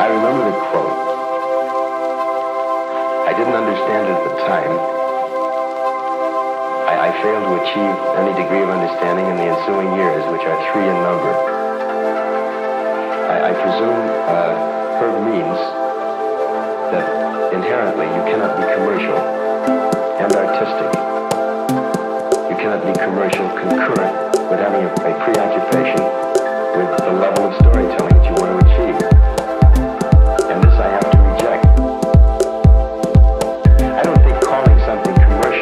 I remember the quote. I didn't understand it at the time. I failed to achieve any degree of understanding in the ensuing years, which are 3 in number. I presume Herb means that inherently you cannot be commercial and artistic. You cannot be commercial concurrent with having a preoccupation with the level of